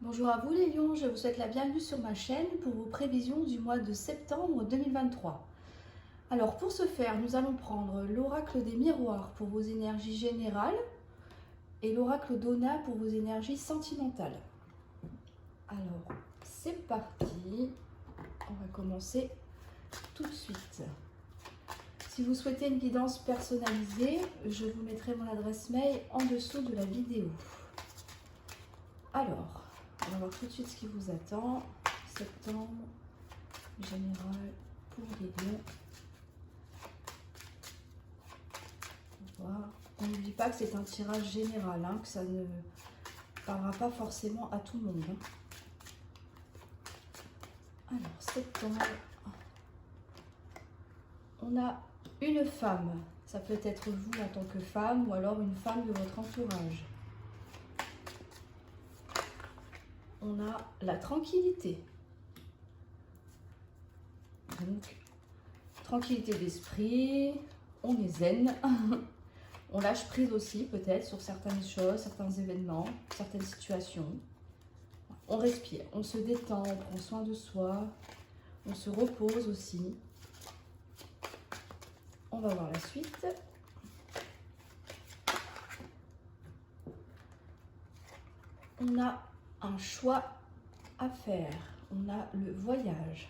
Bonjour à vous les lions, je vous souhaite la bienvenue sur ma chaîne pour vos prévisions du mois de septembre 2023. Alors pour ce faire, nous allons prendre l'oracle des miroirs pour vos énergies générales et l'oracle d'Ona pour vos énergies sentimentales. Alors c'est parti, on va commencer tout de suite. Si vous souhaitez une guidance personnalisée, je vous mettrai mon adresse mail en dessous de la vidéo. Alors, on va voir tout de suite ce qui vous attend. Septembre, général pour les lions. On va voir. On n'oublie pas que c'est un tirage général, que ça ne parlera pas forcément à tout le monde. Alors, septembre. On a une femme. Ça peut être vous en tant que femme ou alors une femme de votre entourage. On a la tranquillité. Donc, tranquillité d'esprit, on est zen. On lâche prise aussi peut-être sur certaines choses, certains événements, certaines situations. On respire, on se détend, on prend soin de soi, on se repose aussi. On va voir la suite. On a un choix à faire. On a le voyage.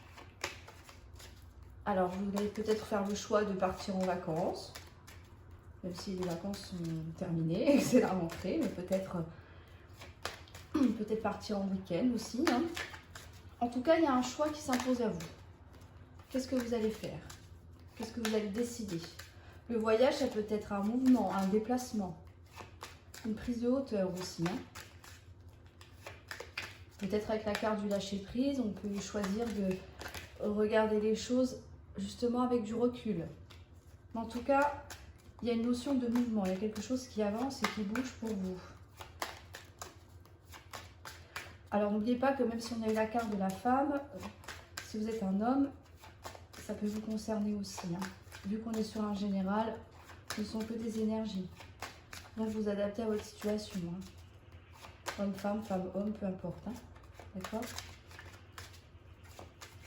Alors, vous allez peut-être faire le choix de partir en vacances, même si les vacances sont terminées et que c'est la rentrée, mais peut-être partir en week-end aussi. En tout cas, il y a un choix qui s'impose à vous. Qu'est-ce que vous allez faire? Qu'est-ce que vous allez décider? Le voyage, ça peut être un mouvement, un déplacement, une prise de hauteur aussi. Peut-être avec la carte du lâcher-prise, on peut choisir de regarder les choses justement avec du recul. Mais en tout cas, il y a une notion de mouvement, il y a quelque chose qui avance et qui bouge pour vous. Alors n'oubliez pas que même si on a eu la carte de la femme, si vous êtes un homme, ça peut vous concerner aussi. Vu qu'on est sur un général, ce ne sont que des énergies. Donc vous adaptez à votre situation. Homme, femme, femme, homme, peu importe. D'accord?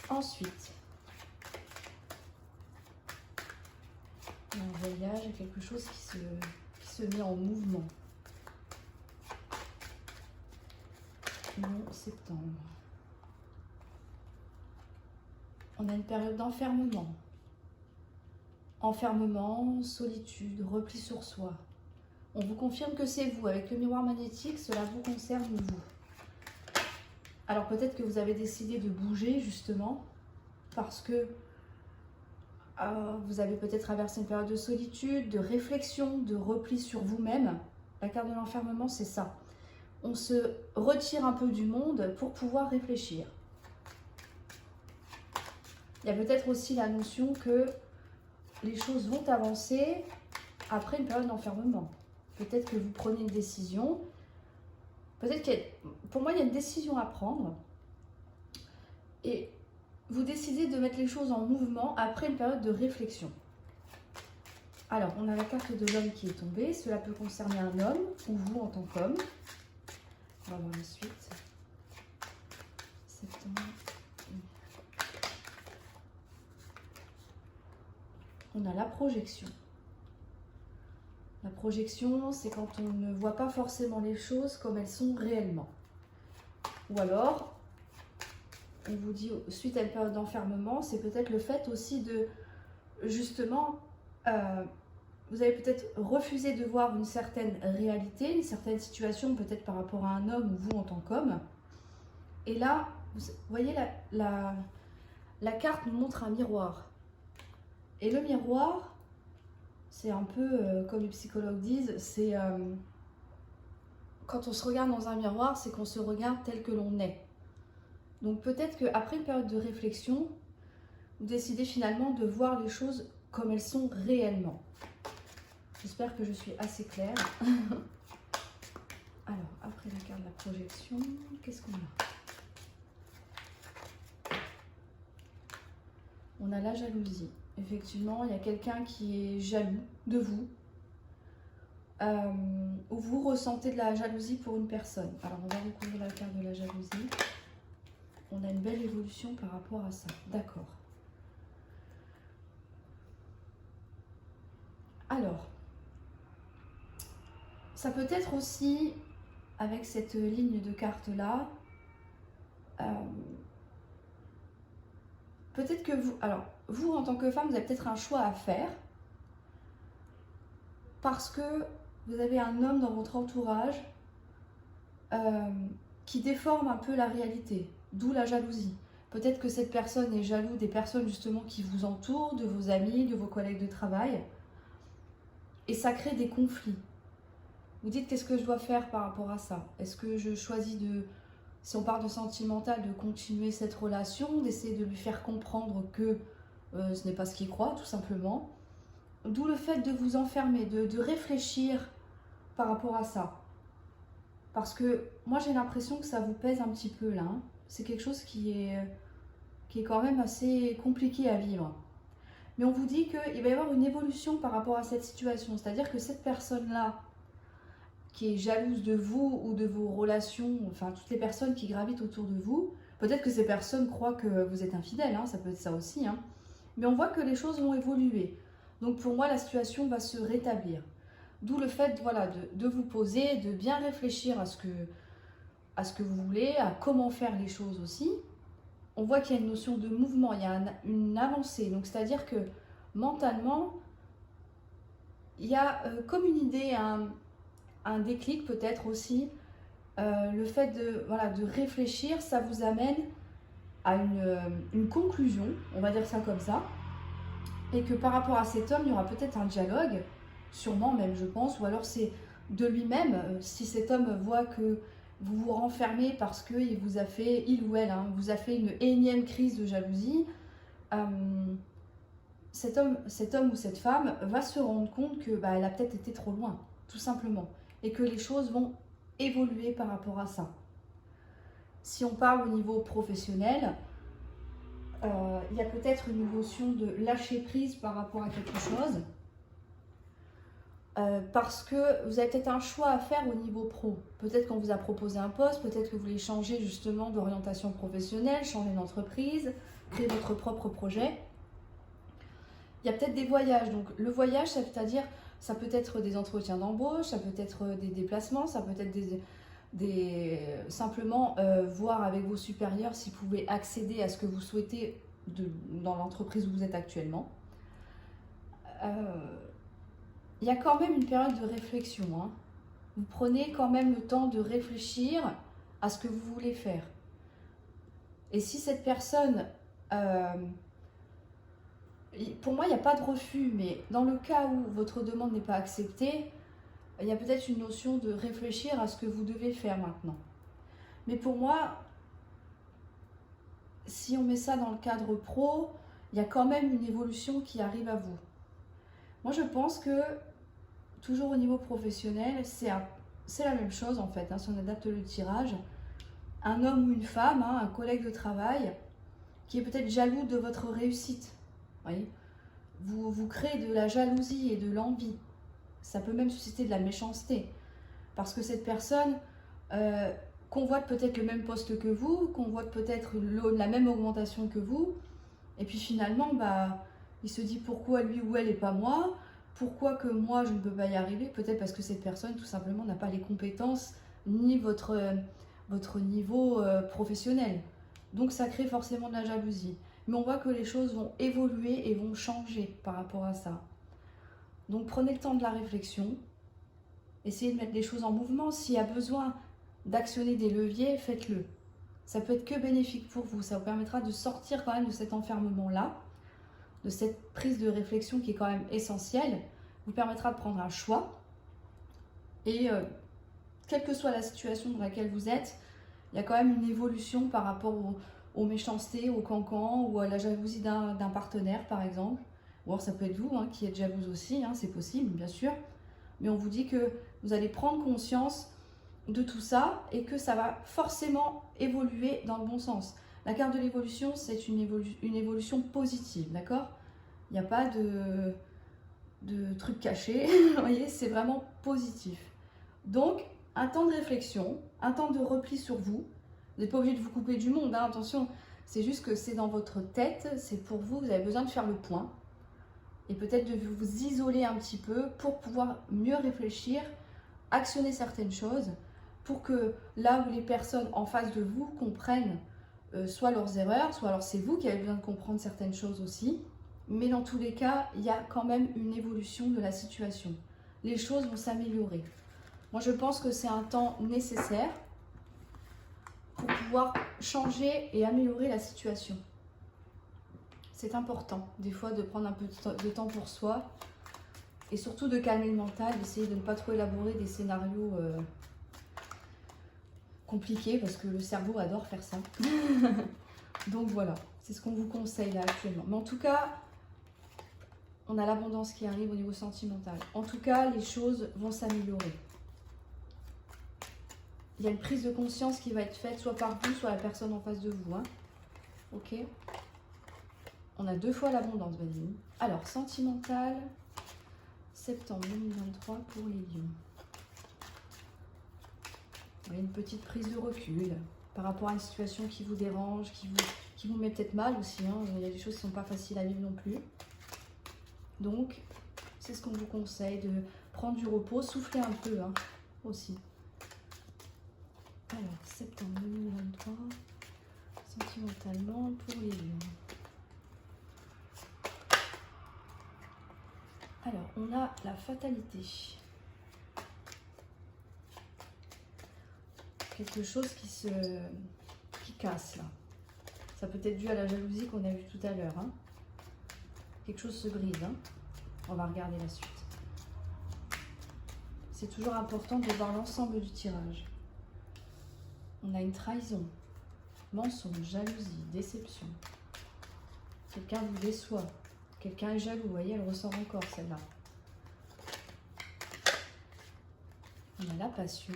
Ensuite, il y a un voyage, quelque chose qui se met en mouvement. Septembre. On a une période d'enfermement. Enfermement, solitude, repli sur soi. On vous confirme que c'est vous. Avec le miroir magnétique, cela vous concerne vous. Alors peut-être que vous avez décidé de bouger justement parce que vous avez peut-être traversé une période de solitude, de réflexion, de repli sur vous-même. La carte de l'enfermement, c'est ça. On se retire un peu du monde pour pouvoir réfléchir. Il y a peut-être aussi la notion que les choses vont avancer après une période d'enfermement. Peut-être que vous prenez une décision. Peut-être pour moi, il y a une décision à prendre. Et vous décidez de mettre les choses en mouvement après une période de réflexion. Alors, on a la carte de l'homme qui est tombée. Cela peut concerner un homme ou vous en tant qu'homme. On va voir la suite. Septembre. On a la projection. La projection, c'est quand on ne voit pas forcément les choses comme elles sont réellement. Ou alors, on vous dit, suite à une période d'enfermement, c'est peut-être le fait aussi de, justement, vous avez peut-être refusé de voir une certaine réalité, une certaine situation, peut-être par rapport à un homme ou vous en tant qu'homme. Et là, vous voyez, la carte nous montre un miroir. Et le miroir, c'est un peu, comme les psychologues disent, c'est quand on se regarde dans un miroir, c'est qu'on se regarde tel que l'on est. Donc peut-être qu'après une période de réflexion, vous décidez finalement de voir les choses comme elles sont réellement. J'espère que je suis assez claire. Alors, après la carte de la projection, qu'est-ce qu'on a? On a la jalousie. Effectivement, il y a quelqu'un qui est jaloux de vous. Ou vous ressentez de la jalousie pour une personne. Alors, on va recouvrir la carte de la la jalousie. On a une belle évolution par rapport à ça. D'accord. Alors, ça peut être aussi, avec cette ligne de carte-là, peut-être que vous... Alors, vous, en tant que femme, vous avez peut-être un choix à faire parce que vous avez un homme dans votre entourage qui déforme un peu la réalité, d'où la jalousie. Peut-être que cette personne est jaloux des personnes justement qui vous entourent, de vos amis, de vos collègues de travail, et ça crée des conflits. Vous dites, qu'est-ce que je dois faire par rapport à ça? Est-ce que je choisis de, si on parle de sentimental, de continuer cette relation, d'essayer de lui faire comprendre que ce n'est pas ce qu'il croit, tout simplement. D'où le fait de vous enfermer, de réfléchir par rapport à ça. Parce que moi, j'ai l'impression que ça vous pèse un petit peu là. Hein. C'est quelque chose qui est quand même assez compliqué à vivre. Mais on vous dit qu'il va y avoir une évolution par rapport à cette situation. C'est-à-dire que cette personne-là, qui est jalouse de vous ou de vos relations, enfin toutes les personnes qui gravitent autour de vous, peut-être que ces personnes croient que vous êtes infidèle, hein, ça peut être ça aussi, hein. Mais on voit que les choses vont évoluer. Donc pour moi, la situation va se rétablir. D'où le fait voilà, de vous poser, de bien réfléchir à ce que vous voulez, à comment faire les choses aussi. On voit qu'il y a une notion de mouvement, il y a une avancée. Donc c'est-à-dire que mentalement, il y a comme une idée, un déclic peut-être aussi. Le fait de réfléchir, ça vous amène à une conclusion, on va dire ça comme ça. Et que par rapport à cet homme, il y aura peut-être un dialogue, sûrement même je pense, ou alors c'est de lui-même, si cet homme voit que vous vous renfermez parce qu'il vous a fait, il ou elle, hein, vous a fait une énième crise de jalousie, cet homme ou cette femme va se rendre compte que elle a peut-être été trop loin, tout simplement, et que les choses vont évoluer par rapport à ça. Si on parle au niveau professionnel, il y a peut-être une notion de lâcher prise par rapport à quelque chose, parce que vous avez peut-être un choix à faire au niveau pro. Peut-être qu'on vous a proposé un poste, peut-être que vous voulez changer justement d'orientation professionnelle, changer d'entreprise, créer votre propre projet. Il y a peut-être des voyages. Donc le voyage, c'est-à-dire, ça peut être des entretiens d'embauche, ça peut être des déplacements, ça peut être simplement voir avec vos supérieurs si vous pouvez accéder à ce que vous souhaitez dans l'entreprise où vous êtes actuellement. Il y a quand même une période de réflexion. Hein. Vous prenez quand même le temps de réfléchir à ce que vous voulez faire. Et si cette personne... pour moi, il n'y a pas de refus, mais dans le cas où votre demande n'est pas acceptée, il y a peut-être une notion de réfléchir à ce que vous devez faire maintenant. Mais pour moi, si on met ça dans le cadre pro, il y a quand même une évolution qui arrive à vous. Moi, je pense que, toujours au niveau professionnel, c'est la même chose en fait, hein, si on adapte le tirage. Un homme ou une femme, hein, un collègue de travail, qui est peut-être jaloux de votre réussite. Voyez, vous créez de la jalousie et de l'envie. Ça peut même susciter de la méchanceté. Parce que cette personne convoite peut-être le même poste que vous, convoite peut-être la même augmentation que vous. Et puis finalement, il se dit pourquoi lui ou elle et pas moi? Pourquoi que moi je ne peux pas y arriver? Peut-être parce que cette personne tout simplement n'a pas les compétences ni votre niveau professionnel. Donc ça crée forcément de la jalousie. Mais on voit que les choses vont évoluer et vont changer par rapport à ça. Donc prenez le temps de la réflexion, essayez de mettre les choses en mouvement. S'il y a besoin d'actionner des leviers, faites-le. Ça peut être que bénéfique pour vous, ça vous permettra de sortir quand même de cet enfermement-là, de cette prise de réflexion qui est quand même essentielle, vous permettra de prendre un choix. Et quelle que soit la situation dans laquelle vous êtes, il y a quand même une évolution par rapport aux méchancetés, aux cancans ou à la jalousie d'un partenaire par exemple. Ou alors ça peut être vous qui êtes jalouse aussi, c'est possible bien sûr. Mais on vous dit que vous allez prendre conscience de tout ça et que ça va forcément évoluer dans le bon sens. La carte de l'évolution, c'est une évolution positive, d'accord? Il n'y a pas de trucs cachés, vous voyez, c'est vraiment positif. Donc, un temps de réflexion, un temps de repli sur vous, Vous n'êtes pas obligé de vous couper du monde, hein, attention. C'est juste que c'est dans votre tête, c'est pour vous, vous avez besoin de faire le point. Et peut-être de vous isoler un petit peu pour pouvoir mieux réfléchir, actionner certaines choses, pour que là où les personnes en face de vous comprennent soit leurs erreurs, soit alors c'est vous qui avez besoin de comprendre certaines choses aussi. Mais dans tous les cas, il y a quand même une évolution de la situation. Les choses vont s'améliorer. Moi, je pense que c'est un temps nécessaire pour pouvoir changer et améliorer la situation. C'est important, des fois, de prendre un peu de temps pour soi et surtout de calmer le mental, d'essayer de ne pas trop élaborer des scénarios compliqués parce que le cerveau adore faire ça. Donc voilà, c'est ce qu'on vous conseille là actuellement. Mais en tout cas, on a l'abondance qui arrive au niveau sentimental. En tout cas, les choses vont s'améliorer. Il y a une prise de conscience qui va être faite soit par vous, soit la personne en face de vous. Hein. Ok. On a 2 fois l'abondance, Valérie. Alors, sentimental, septembre 2023 pour les lions. Vous voyez, une petite prise de recul par rapport à une situation qui vous dérange, qui vous met peut-être mal aussi. Hein. Il y a des choses qui ne sont pas faciles à vivre non plus. Donc, c'est ce qu'on vous conseille, de prendre du repos, souffler un peu hein, aussi. Alors, septembre 2023, sentimentalement pour les lions. Alors, on a la fatalité. Quelque chose qui casse là. Ça peut être dû à la jalousie qu'on a vue tout à l'heure. Hein. Quelque chose se brise. Hein. On va regarder la suite. C'est toujours important de voir l'ensemble du tirage. On a une trahison, mensonge, jalousie, déception. Quelqu'un vous déçoit. Quelqu'un est jaloux. Vous voyez, elle ressort encore celle-là. On a la passion.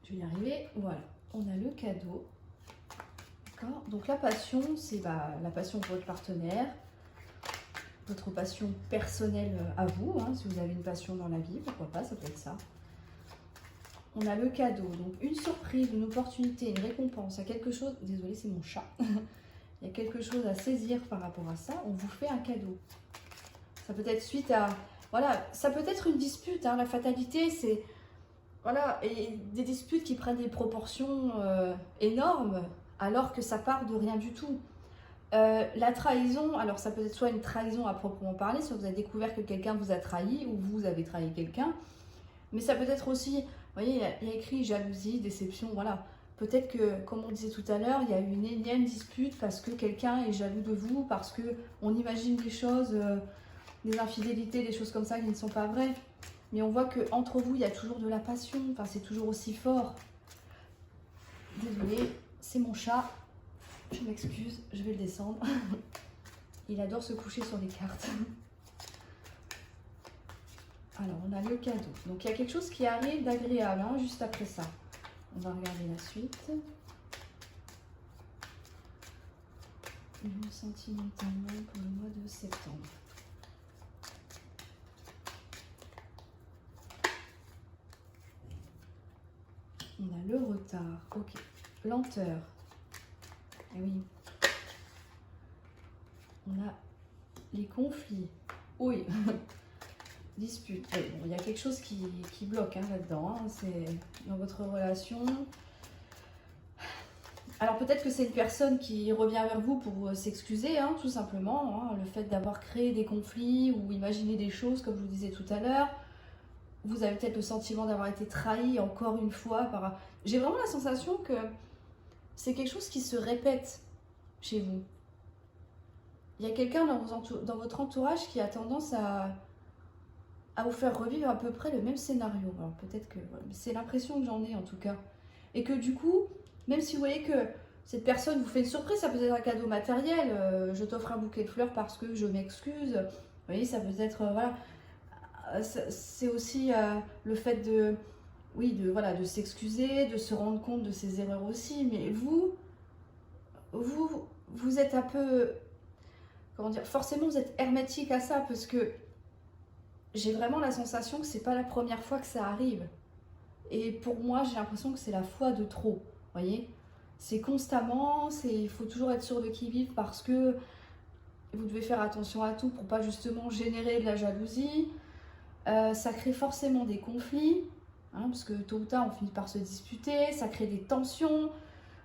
Je vais y arriver. Voilà. On a le cadeau. D'accord. Donc la passion, c'est la passion pour votre partenaire. Votre passion personnelle à vous. Hein, si vous avez une passion dans la vie, pourquoi pas, ça peut être ça. On a le cadeau. Donc une surprise, une opportunité, une récompense. Il y a quelque chose... Désolée, c'est mon chat. Il y a quelque chose à saisir par rapport à ça. On vous fait un cadeau. Ça peut être suite à... Voilà, ça peut être une dispute. Hein, la fatalité, c'est... Voilà, et des disputes qui prennent des proportions énormes, alors que ça part de rien du tout. La trahison, alors ça peut être soit une trahison à proprement parler, soit vous avez découvert que quelqu'un vous a trahi, ou vous avez trahi quelqu'un. Mais ça peut être aussi, vous voyez, il y a écrit jalousie, déception, voilà. Peut-être que, comme on disait tout à l'heure, il y a une énième dispute parce que quelqu'un est jaloux de vous, parce qu'on imagine des choses, des infidélités, des choses comme ça qui ne sont pas vraies. Mais on voit qu'entre vous, il y a toujours de la passion. Enfin, c'est toujours aussi fort. Désolée, c'est mon chat. Je m'excuse, je vais le descendre. Il adore se coucher sur les cartes. Alors, on a le cadeau. Donc, il y a quelque chose qui arrive d'agréable, hein, juste après ça. On va regarder la suite. Sentimentalement pour le mois de septembre. On a le retard, ok. Lenteur. Eh oui. On a les conflits. Oui. Dispute. Oui, bon, il y a quelque chose qui bloque hein, là-dedans. Hein. C'est dans votre relation. Alors peut-être que c'est une personne qui revient vers vous pour s'excuser, hein, tout simplement. Hein. Le fait d'avoir créé des conflits ou imaginé des choses, comme je vous disais tout à l'heure. Vous avez peut-être le sentiment d'avoir été trahi encore une fois par... J'ai vraiment la sensation que c'est quelque chose qui se répète chez vous. Il y a quelqu'un dans votre entourage qui a tendance à vous faire revivre à peu près le même scénario. Alors peut-être que... C'est l'impression que j'en ai en tout cas. Et que du coup, même si vous voyez que cette personne vous fait une surprise, ça peut être un cadeau matériel. Je t'offre un bouquet de fleurs parce que je m'excuse. Vous voyez, ça peut être... voilà. C'est aussi le fait de s'excuser, de se rendre compte de ses erreurs aussi. Mais vous êtes un peu... comment dire, forcément vous êtes hermétique à ça parce que j'ai vraiment la sensation que c'est pas la première fois que ça arrive. Et pour moi, j'ai l'impression que c'est la fois de trop, vous voyez. C'est constamment, il faut toujours être sûr de qui vive parce que vous devez faire attention à tout pour pas justement générer de la jalousie. Ça crée forcément des conflits, hein, parce que tôt ou tard on finit par se disputer, ça crée des tensions,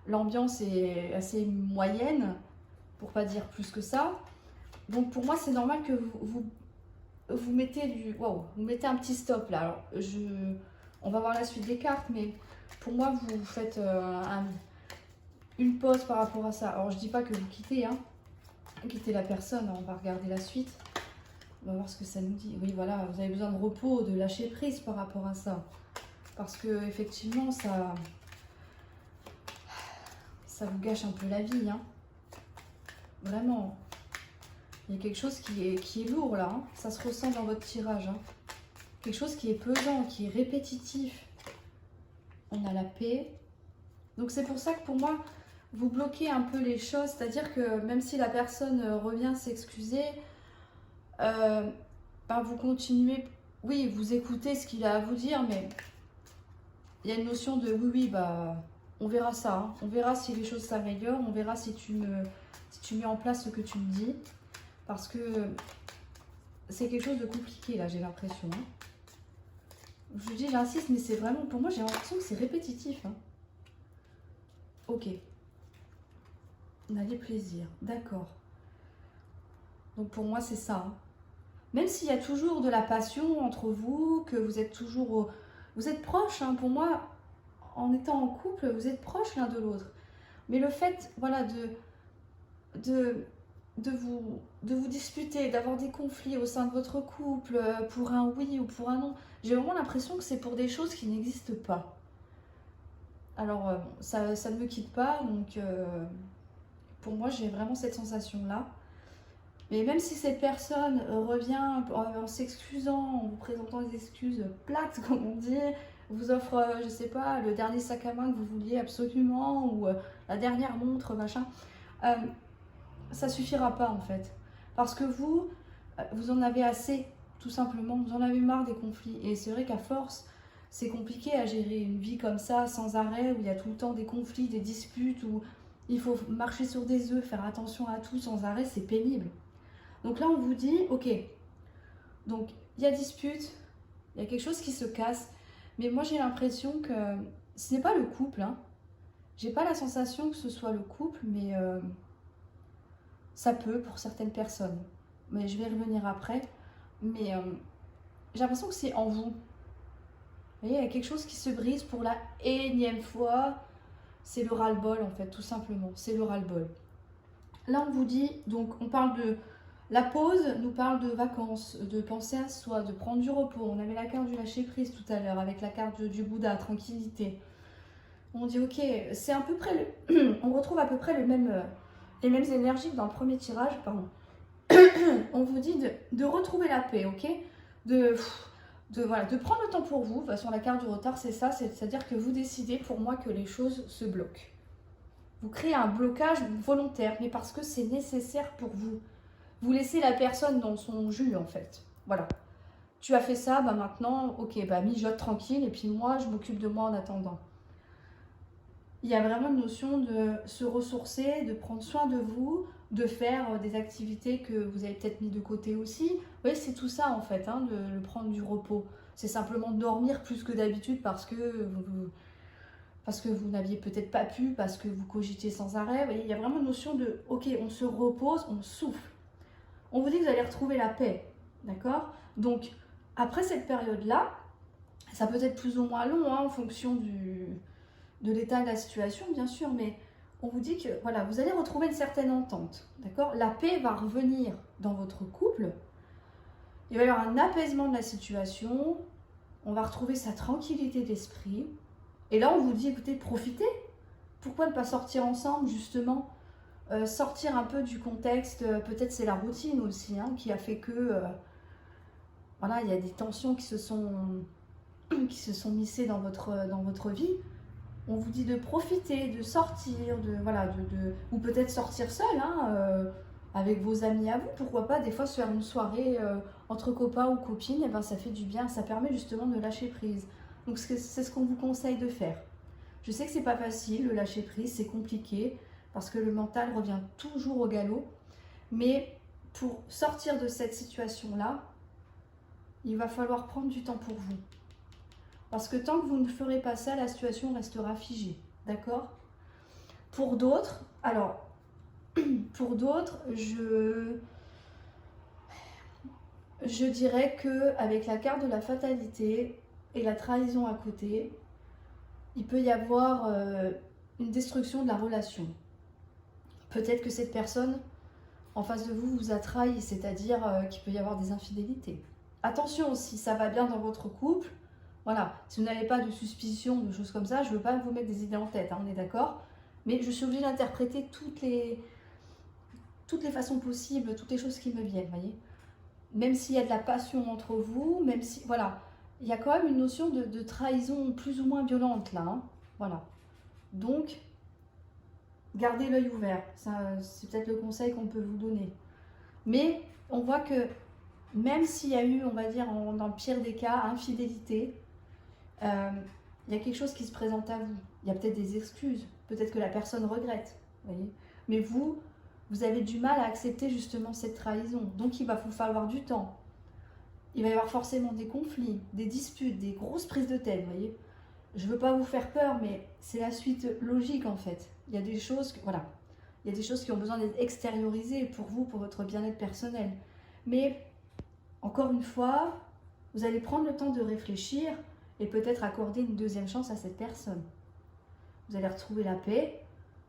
l'ambiance est assez moyenne, pour pas dire plus que ça. Donc pour moi c'est normal que vous mettez vous mettez un petit stop là. Alors, on va voir la suite des cartes, mais pour moi vous faites une pause par rapport à ça. Alors je dis pas que vous quittez, hein. Quittez la personne, on va regarder la suite. On va voir ce que ça nous dit. Oui, voilà, vous avez besoin de repos, de lâcher prise par rapport à ça. Parce que effectivement, ça vous gâche un peu la vie, hein. Vraiment. Il y a quelque chose qui est lourd là, hein. Ça se ressent dans votre tirage, hein. Quelque chose qui est pesant, qui est répétitif. On a la paix. Donc c'est pour ça que pour moi, vous bloquez un peu les choses. C'est-à-dire que même si la personne revient s'excuser, vous continuez, oui, vous écoutez ce qu'il a à vous dire, mais il y a une notion de oui, on verra ça, hein. On verra si les choses s'améliorent, on verra si tu mets en place ce que tu me dis, parce que c'est quelque chose de compliqué là, j'ai l'impression, hein. Je vous dis, j'insiste, mais c'est vraiment, pour moi, j'ai l'impression que c'est répétitif, hein. Ok. On a les plaisirs, d'accord. Donc pour moi, c'est ça, hein. Même s'il y a toujours de la passion entre vous, que vous êtes toujours... Vous êtes proches, hein, pour moi, en étant en couple, vous êtes proches l'un de l'autre. Mais le fait, voilà, de vous disputer, d'avoir des conflits au sein de votre couple, pour un oui ou pour un non, j'ai vraiment l'impression que c'est pour des choses qui n'existent pas. Alors, ça ne me quitte pas, donc pour moi, j'ai vraiment cette sensation-là. Mais même si cette personne revient en s'excusant, en vous présentant des excuses plates, comme on dit, vous offre, je sais pas, le dernier sac à main que vous vouliez absolument, ou la dernière montre, machin, ça suffira pas en fait. Parce que vous en avez assez, tout simplement, vous en avez marre des conflits. Et c'est vrai qu'à force, c'est compliqué à gérer une vie comme ça, sans arrêt, où il y a tout le temps des conflits, des disputes, où il faut marcher sur des œufs, faire attention à tout sans arrêt, c'est pénible. Donc là, on vous dit, ok, donc il y a dispute, il y a quelque chose qui se casse, mais moi j'ai l'impression que ce n'est pas le couple, hein. J'ai pas la sensation que ce soit le couple, mais ça peut pour certaines personnes. Mais je vais revenir après. Mais j'ai l'impression que c'est en vous. Vous voyez, il y a quelque chose qui se brise pour la énième fois. C'est le ras-le-bol en fait, tout simplement. C'est le ras-le-bol. Là, on vous dit, donc on parle de... La pause nous parle de vacances, de penser à soi, de prendre du repos. On avait la carte du lâcher-prise tout à l'heure avec la carte du Bouddha, tranquillité. On dit ok, c'est à peu près on retrouve à peu près les mêmes énergies que dans le premier tirage, pardon. On vous dit de retrouver la paix, ok, de prendre le temps pour vous. De toute façon, la carte du retard, c'est ça, c'est-à-dire que vous décidez pour moi que les choses se bloquent. Vous créez un blocage volontaire, mais parce que c'est nécessaire pour vous. Vous laissez la personne dans son jus, en fait. Voilà. Tu as fait ça, maintenant, ok, mijote tranquille, et puis moi, je m'occupe de moi en attendant. Il y a vraiment une notion de se ressourcer, de prendre soin de vous, de faire des activités que vous avez peut-être mis de côté aussi. Oui, c'est tout ça, en fait, hein, de prendre du repos. C'est simplement dormir plus que d'habitude parce que vous n'aviez peut-être pas pu, parce que vous cogitez sans arrêt. Vous voyez, il y a vraiment une notion de, ok, on se repose, on souffle. On vous dit que vous allez retrouver la paix, d'accord? Donc, après cette période-là, ça peut être plus ou moins long, hein, en fonction de l'état de la situation, bien sûr, mais on vous dit que, voilà, vous allez retrouver une certaine entente, d'accord? La paix va revenir dans votre couple, il va y avoir un apaisement de la situation, on va retrouver sa tranquillité d'esprit, et là, on vous dit, écoutez, profitez. Pourquoi ne pas sortir ensemble, justement? Sortir un peu du contexte, peut-être c'est la routine aussi, hein, qui a fait que voilà, il y a des tensions qui se sont missées dans votre vie. On vous dit de profiter, de sortir, ou peut-être sortir seul, hein, avec vos amis à vous. Pourquoi pas des fois se faire une soirée entre copains ou copines, et ben ça fait du bien, ça permet justement de lâcher prise. Donc c'est ce qu'on vous conseille de faire. Je sais que c'est pas facile, le lâcher prise, c'est compliqué, parce que le mental revient toujours au galop. Mais pour sortir de cette situation-là, il va falloir prendre du temps pour vous. Parce que tant que vous ne ferez pas ça, la situation restera figée. D'accord? Pour d'autres, alors, pour d'autres, je dirais qu'avec la carte de la fatalité et la trahison à côté, il peut y avoir une destruction de la relation. Peut-être que cette personne en face de vous vous a trahi, c'est-à-dire qu'il peut y avoir des infidélités. Attention, si ça va bien dans votre couple, voilà, si vous n'avez pas de suspicion, de choses comme ça, je ne veux pas vous mettre des idées en tête, hein, on est d'accord? Mais je suis obligée d'interpréter toutes les façons possibles, toutes les choses qui me viennent, voyez? Même s'il y a de la passion entre vous, même si, voilà, il y a quand même une notion de trahison plus ou moins violente là, hein, voilà. Donc, gardez l'œil ouvert, c'est peut-être le conseil qu'on peut vous donner. Mais on voit que même s'il y a eu, on va dire, dans le pire des cas, infidélité, il y a quelque chose qui se présente à vous. Il y a peut-être des excuses, peut-être que la personne regrette, voyez. Mais vous avez du mal à accepter justement cette trahison. Donc il va vous falloir du temps. Il va y avoir forcément des conflits, des disputes, des grosses prises de tête, voyez. Je ne veux pas vous faire peur, mais c'est la suite logique en fait. Il y a des choses, voilà, il y a des choses qui ont besoin d'être extériorisées pour vous, pour votre bien-être personnel. Mais encore une fois, vous allez prendre le temps de réfléchir et peut-être accorder une deuxième chance à cette personne. Vous allez retrouver la paix,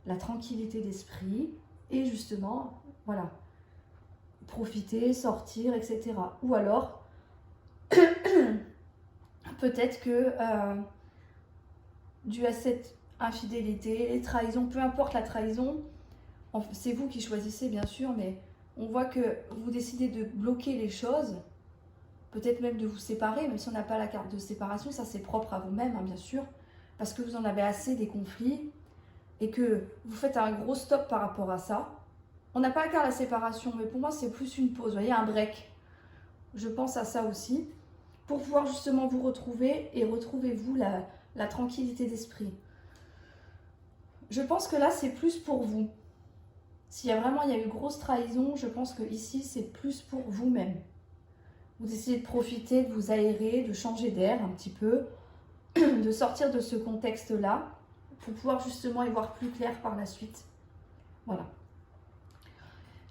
la tranquillité d'esprit et justement, voilà, profiter, sortir, etc. Ou alors, peut-être que dû à cette infidélité, trahison, peu importe la trahison, c'est vous qui choisissez bien sûr, mais on voit que vous décidez de bloquer les choses, peut-être même de vous séparer, même si on n'a pas la carte de séparation, ça c'est propre à vous-même, hein, bien sûr, parce que vous en avez assez des conflits et que vous faites un gros stop par rapport à ça. On n'a pas la carte de la séparation, mais pour moi c'est plus une pause, vous voyez, un break. Je pense à ça aussi, pour pouvoir justement vous retrouver et retrouvez-vous la tranquillité d'esprit. Je pense que là c'est plus pour vous. S'il y a vraiment eu grosse trahison, je pense que ici c'est plus pour vous-même. Vous essayez de profiter, de vous aérer, de changer d'air un petit peu, de sortir de ce contexte-là, pour pouvoir justement y voir plus clair par la suite. Voilà.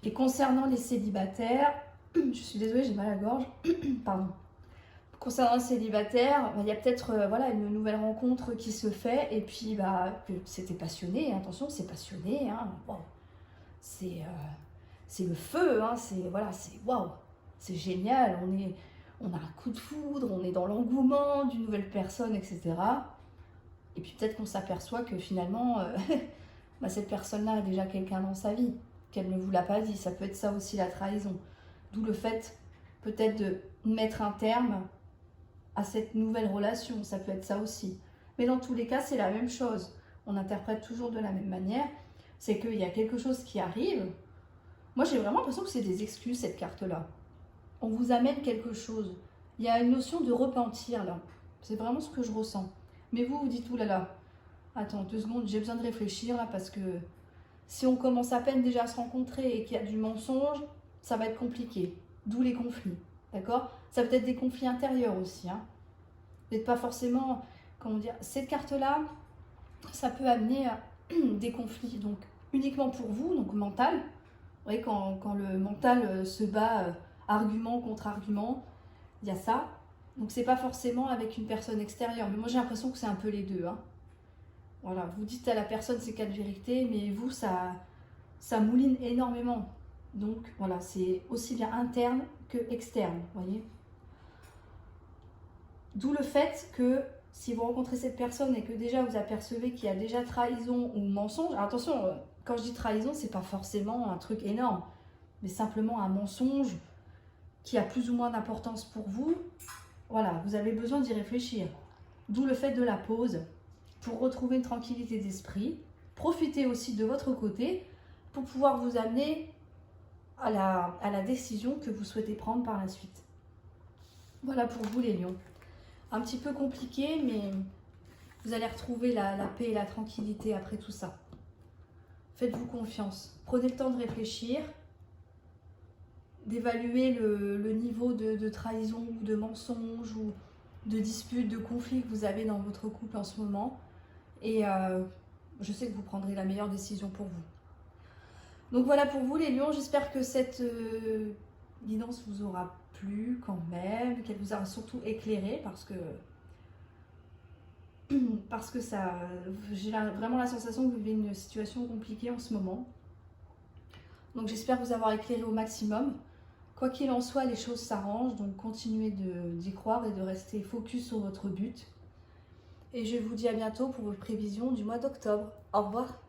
Et concernant les célibataires, je suis désolée, j'ai mal à la gorge, pardon. Concernant les célibataires, il y a peut-être voilà, une nouvelle rencontre qui se fait, et puis que c'était passionné, attention, c'est passionné, hein, wow. C'est le feu, hein, c'est waouh, c'est génial, on a un coup de foudre, on est dans l'engouement d'une nouvelle personne, etc. Et puis peut-être qu'on s'aperçoit que finalement, cette personne-là a déjà quelqu'un dans sa vie, qu'elle ne vous l'a pas dit. Ça peut être ça aussi la trahison. D'où le fait peut-être de mettre un terme à cette nouvelle relation, ça peut être ça aussi. Mais dans tous les cas, c'est la même chose. On interprète toujours de la même manière. C'est qu'il y a quelque chose qui arrive. Moi, j'ai vraiment l'impression que c'est des excuses, cette carte-là. On vous amène quelque chose. Il y a une notion de repentir, là. C'est vraiment ce que je ressens. Mais vous dites, oulala, attends 2 secondes, j'ai besoin de réfléchir, là, parce que si on commence à peine déjà à se rencontrer et qu'il y a du mensonge, ça va être compliqué. D'où les conflits, d'accord? Ça peut être des conflits intérieurs aussi, hein. Vous n'êtes pas forcément, comment dire, cette carte-là, ça peut amener des conflits, donc uniquement pour vous, donc mental. Vous voyez, quand le mental se bat argument contre argument, il y a ça. Donc c'est pas forcément avec une personne extérieure, mais moi j'ai l'impression que c'est un peu les deux, hein. Voilà, vous dites à la personne ces 4 vérités, mais vous, ça mouline énormément. Donc voilà, c'est aussi bien interne que externe, vous voyez. D'où le fait que si vous rencontrez cette personne et que déjà vous apercevez qu'il y a déjà trahison ou mensonge, alors attention, quand je dis trahison, c'est pas forcément un truc énorme, mais simplement un mensonge qui a plus ou moins d'importance pour vous. Voilà, vous avez besoin d'y réfléchir. D'où le fait de la pause pour retrouver une tranquillité d'esprit. Profitez aussi de votre côté pour pouvoir vous amener à la décision que vous souhaitez prendre par la suite. Voilà pour vous les lions. Un petit peu compliqué, mais vous allez retrouver la paix et la tranquillité après tout ça. Faites-vous confiance. Prenez le temps de réfléchir, d'évaluer le niveau de trahison ou de mensonge ou de dispute, de conflit que vous avez dans votre couple en ce moment. Et je sais que vous prendrez la meilleure décision pour vous. Donc voilà pour vous les lions, j'espère que cette guidance vous aura plu quand même, qu'elle vous aura surtout éclairé parce que ça, j'ai vraiment la sensation que vous vivez une situation compliquée en ce moment. Donc j'espère vous avoir éclairé au maximum. Quoi qu'il en soit, les choses s'arrangent, donc continuez d'y croire et de rester focus sur votre but. Et je vous dis à bientôt pour vos prévisions du mois d'octobre. Au revoir.